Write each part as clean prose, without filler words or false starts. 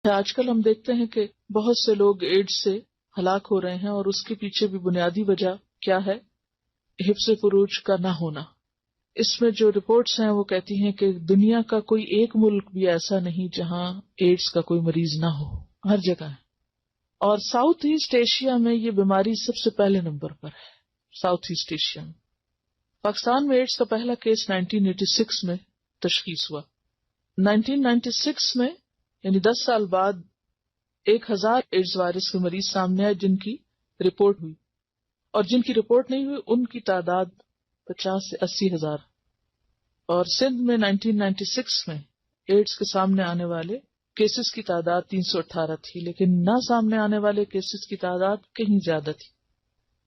آج کل ہم دیکھتے ہیں کہ بہت سے لوگ ایڈز سے ہلاک ہو رہے ہیں، اور اس کے پیچھے بھی بنیادی وجہ کیا ہے؟ حفظ فروج کا نہ ہونا۔ اس میں جو رپورٹس ہیں وہ کہتی ہیں کہ دنیا کا کوئی ایک ملک بھی ایسا نہیں جہاں ایڈز کا کوئی مریض نہ ہو، ہر جگہ ہے۔ اور ساؤتھ ایسٹ ایشیا میں یہ بیماری سب سے پہلے نمبر پر ہے۔ ساؤتھ ایسٹ ایشیا میں پاکستان میں ایڈز کا پہلا کیس 1986 میں تشخیص ہوا۔ 1996 میں یعنی 10 سال بعد 1000 ایڈز وائرس کے مریض سامنے آئے جن کی رپورٹ ہوئی، اور جن کی رپورٹ نہیں ہوئی ان کی تعداد 50 سے 80 ہزار۔ اور سندھ میں 1996 میں ایڈز کے سامنے آنے والے کیسز کی تعداد 318 تھی، لیکن نہ سامنے آنے والے کیسز کی تعداد کہیں زیادہ تھی،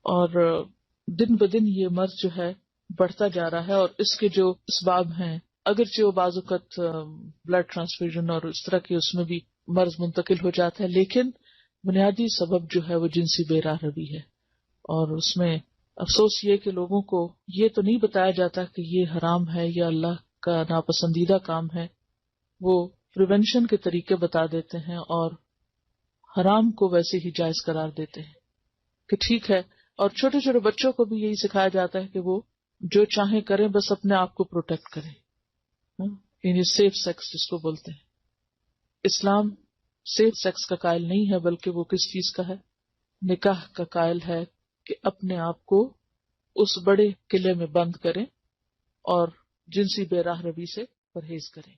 اور دن بدن یہ مرض جو ہے بڑھتا جا رہا ہے۔ اور اس کے جو اسباب ہیں، اگرچہ وہ بعض اوقات بلڈ ٹرانسفیوژن اور اس طرح کے اس میں بھی مرض منتقل ہو جاتا ہے، لیکن بنیادی سبب جو ہے وہ جنسی بے راہ روی ہے۔ اور اس میں افسوس یہ کہ لوگوں کو یہ تو نہیں بتایا جاتا کہ یہ حرام ہے یا اللہ کا ناپسندیدہ کام ہے، وہ پریونشن کے طریقے بتا دیتے ہیں اور حرام کو ویسے ہی جائز قرار دیتے ہیں کہ ٹھیک ہے۔ اور چھوٹے چھوٹے بچوں کو بھی یہی سکھایا جاتا ہے کہ وہ جو چاہیں کریں، بس اپنے آپ کو پروٹیکٹ کریں، یعنی سیف سیکس جس کو بولتے ہیں۔ اسلام سیف سیکس کا قائل نہیں ہے، بلکہ وہ کس چیز کا ہے؟ نکاح کا قائل ہے کہ اپنے آپ کو اس بڑے قلعے میں بند کریں اور جنسی بے راہ روی سے پرہیز کریں۔